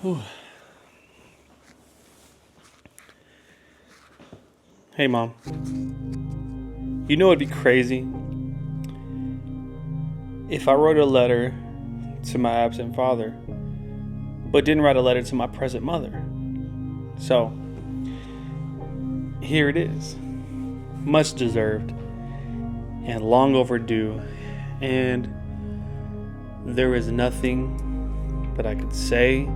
Whew. Hey, Mom. You know it'd be crazy if I wrote a letter to my absent father, but didn't write a letter to my present mother. So, here it is. Much deserved and long overdue. And there is nothing that I could say,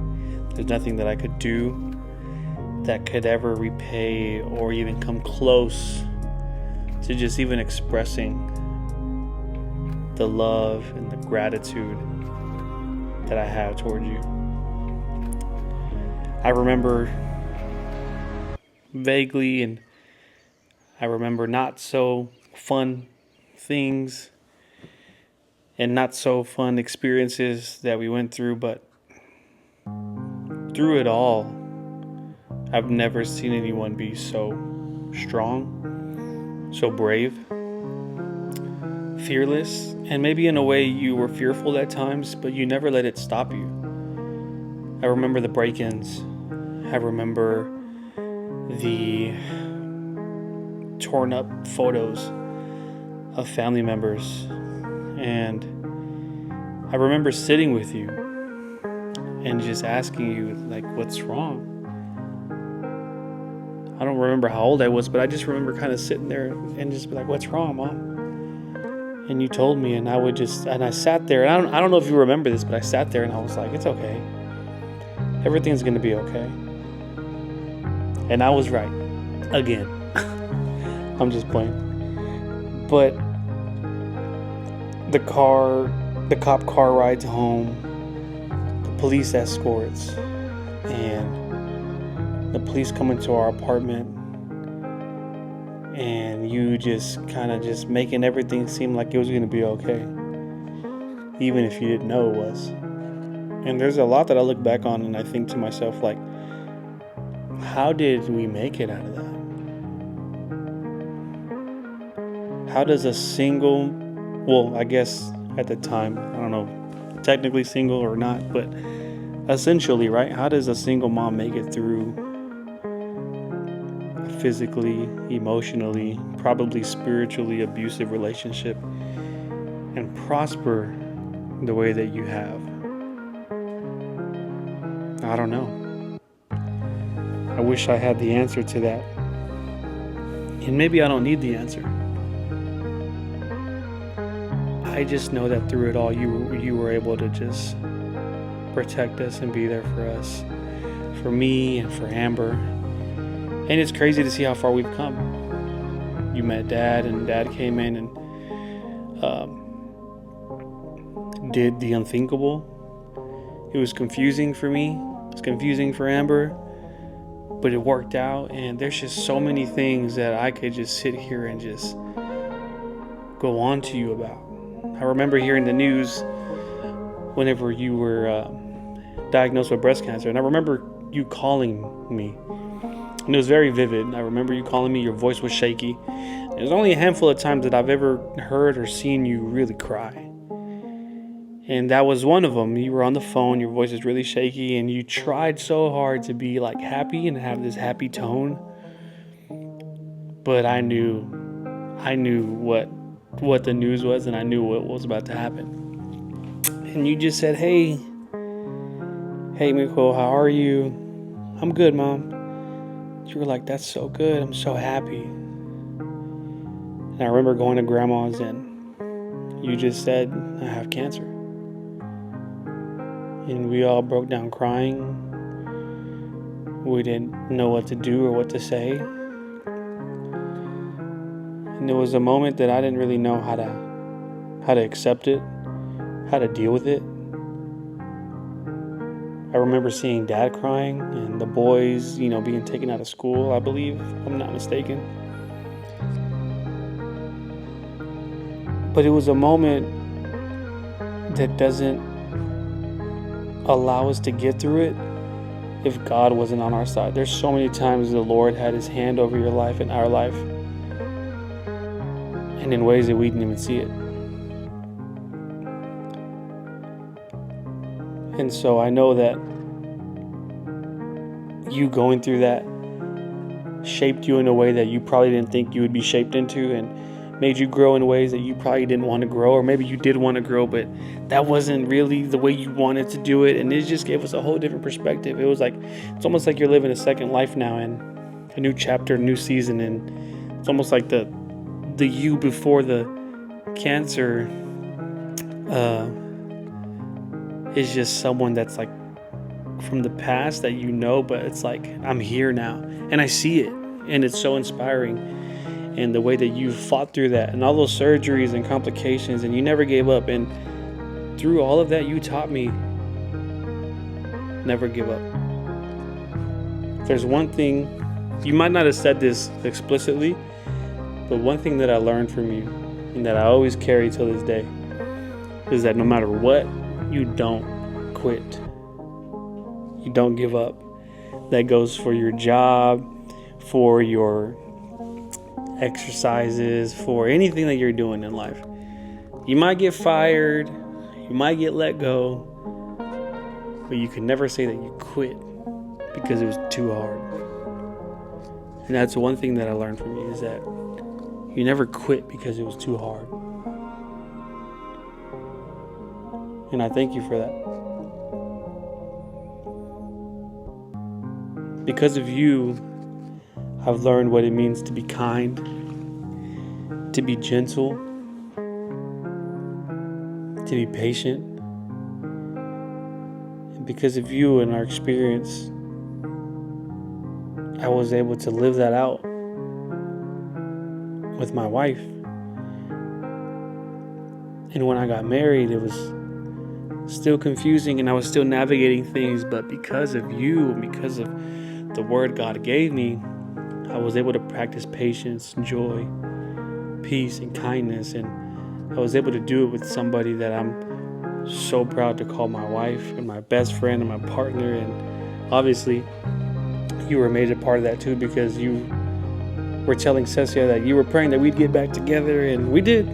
there's nothing that I could do that could ever repay or even come close to just even expressing the love and the gratitude that I have toward you. I remember vaguely, and I remember not so fun things and not so fun experiences that we went through, but through it all, I've never seen anyone be so strong, so brave, fearless, and maybe in a way you were fearful at times, but you never let it stop you. I remember the break-ins. I remember the torn up photos of family members. And I remember sitting with you and just asking you, like, what's wrong? I don't remember how old I was, but I just remember kind of sitting there and just be like, what's wrong, Mom? And you told me, and I sat there, and I don't know if you remember this, but I sat there and I was like, it's okay. Everything's going to be okay. And I was right. Again. I'm just playing. But the cop car rides home, the police escorts, and the police come into our apartment, and you just kind of just making everything seem like it was going to be okay, even if you didn't know it was. And there's a lot that I look back on and I think to myself, like, how did we make it out of that? How does a single, well, I guess at the time, I don't know, technically single or not, but essentially, right? How does a single mom make it through a physically, emotionally, probably spiritually abusive relationship and prosper the way that you have? I don't know. I wish I had the answer to that. And maybe I don't need the answer. I just know that through it all, you were able to just protect us and be there for us, for me and for Amber. And it's crazy to see how far we've come. You met Dad, and Dad came in and did the unthinkable. It was confusing for me. It was confusing for Amber, but it worked out. And there's just so many things that I could just sit here and just go on to you about. I remember hearing the news whenever you were diagnosed with breast cancer, and I remember you calling me, and it was very vivid. I remember you calling me. Your voice was shaky. There's only a handful of times that I've ever heard or seen you really cry, and that was one of them. You were on the phone, your voice is really shaky, and you tried so hard to be like happy and have this happy tone, but I knew what the news was, and I knew what was about to happen. And you just said, hey Miko, how are you? I'm good, Mom. You were like, that's so good, I'm so happy. And I remember going to Grandma's, and you just said, I have cancer. And we all broke down crying. We didn't know what to do or what to say. And there was a moment that I didn't really know how to accept it, how to deal with it. I remember seeing Dad crying and the boys, being taken out of school, I believe, if I'm not mistaken. But it was a moment that doesn't allow us to get through it if God wasn't on our side. There's so many times the Lord had his hand over your life and our life, and in ways that we didn't even see it. And so I know that you going through that shaped you in a way that you probably didn't think you would be shaped into, and made you grow in ways that you probably didn't want to grow, or maybe you did want to grow, but that wasn't really the way you wanted to do it. And it just gave us a whole different perspective. It was like, it's almost like you're living a second life now, and a new chapter, a new season. And it's almost like the you before the cancer is just someone that's like from the past that but it's like, I'm here now and I see it, and it's so inspiring. And the way that you fought through that and all those surgeries and complications, and you never gave up, and through all of that you taught me never give up. There's one thing, you might not have said this explicitly, but one thing that I learned from you, and that I always carry till this day, is that no matter what, you don't quit. You don't give up. That goes for your job, for your exercises, for anything that you're doing in life. You might get fired, you might get let go, but you can never say that you quit because it was too hard. And that's one thing that I learned from you, is that you never quit because it was too hard. And I thank you for that. Because of you, I've learned what it means to be kind, to be gentle, to be patient. And because of you and our experience, I was able to live that out with my wife. And when I got married, it was still confusing and I was still navigating things, but because of you and because of the word God gave me, I was able to practice patience, joy, peace, and kindness. And I was able to do it with somebody that I'm so proud to call my wife, and my best friend, and my partner. And obviously, you were a major part of that too, because you were telling Cecia that you were praying that we'd get back together, and we did.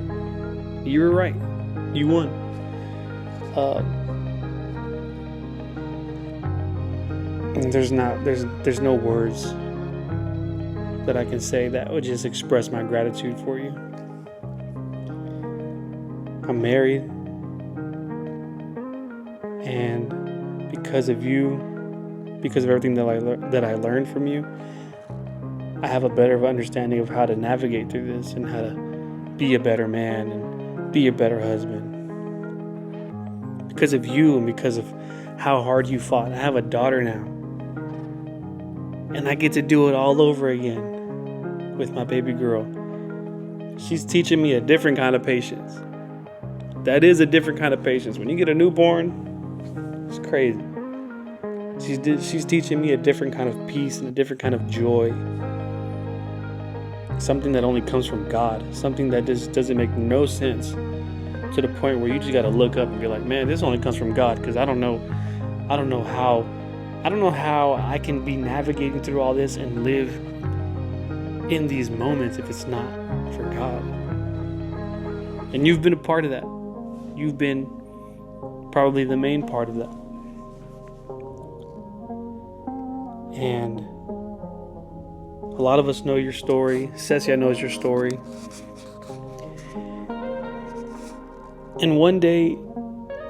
You were right. You won. And there's no words that I can say that would just express my gratitude for you. I'm married, and because of you, because of everything that I learned from you, I have a better understanding of how to navigate through this and how to be a better man and be a better husband. Because of you and because of how hard you fought, I have a daughter now, and I get to do it all over again with my baby girl. She's teaching me a different kind of patience. That is a different kind of patience. When you get a newborn, it's crazy. She's teaching me a different kind of peace and a different kind of joy. Something that only comes from God. Something that just doesn't make no sense, to the point where you just got to look up and be like, man, this only comes from God, because I don't know how I can be navigating through all this and live in these moments if it's not for God. And you've been a part of that. You've been probably the main part of that. And a lot of us know your story. Cecia knows your story. And one day,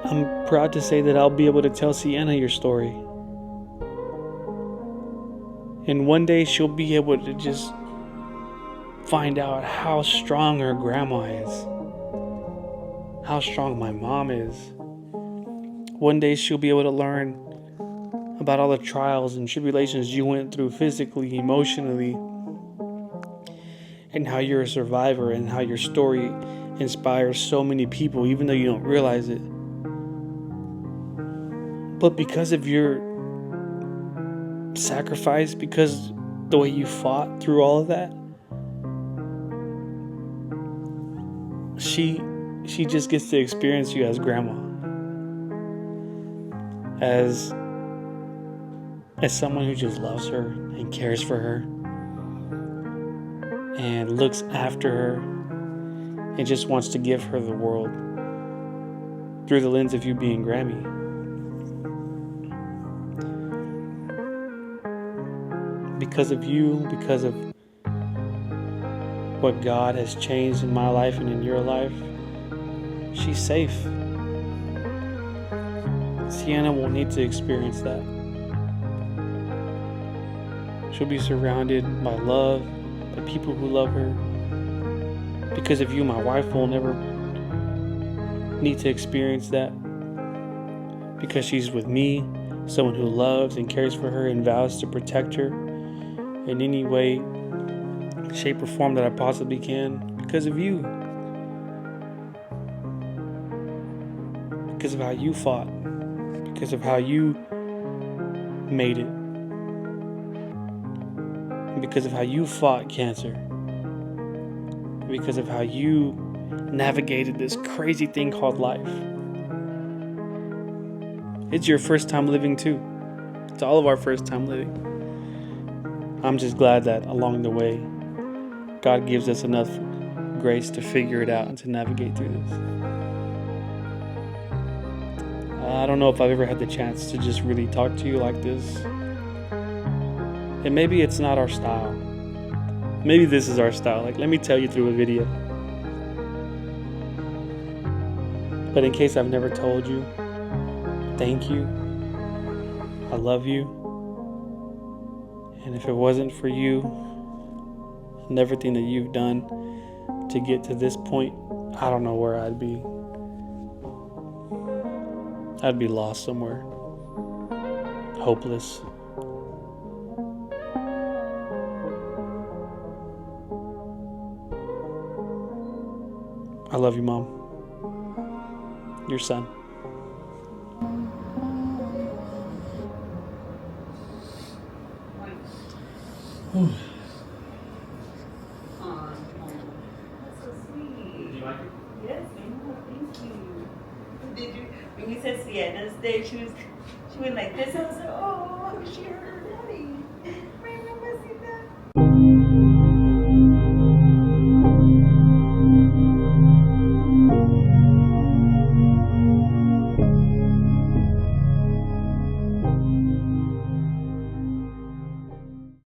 I'm proud to say that I'll be able to tell Sienna your story. And one day she'll be able to just find out how strong her grandma is, how strong my mom is. One day she'll be able to learn about all the trials and tribulations you went through physically, emotionally, and how you're a survivor, and how your story inspires so many people, even though you don't realize it. But because of your sacrifice, because the way you fought through all of that, she just gets to experience you as grandma, as someone who just loves her and cares for her and looks after her and just wants to give her the world through the lens of you being Grammy. because of you, because of what God has changed in my life and in your life, she's safe. Sienna won't need to experience that. She'll be surrounded by love, by people who love her. Because of you, my wife will never need to experience that. Because she's with me, someone who loves and cares for her and vows to protect her in any way, shape, or form that I possibly can. Because of you. Because of how you fought. Because of how you made it. Because of how you fought cancer. Because of how you navigated this crazy thing called life. It's your first time living too. It's all of our first time living. I'm just glad that along the way, God gives us enough grace to figure it out and to navigate through this. I don't know if I've ever had the chance to just really talk to you like this. And maybe it's not our style. Maybe this is our style. Like, let me tell you through a video. But in case I've never told you, thank you. I love you. And if it wasn't for you and everything that you've done to get to this point, I don't know where I'd be. I'd be lost somewhere. Hopeless. I love you, Mom. Your son. That's so sweet. Do you like it? Yes, ma'am. Thank you. Did you, when you said Sienna's day, she went like this. I was like, oh.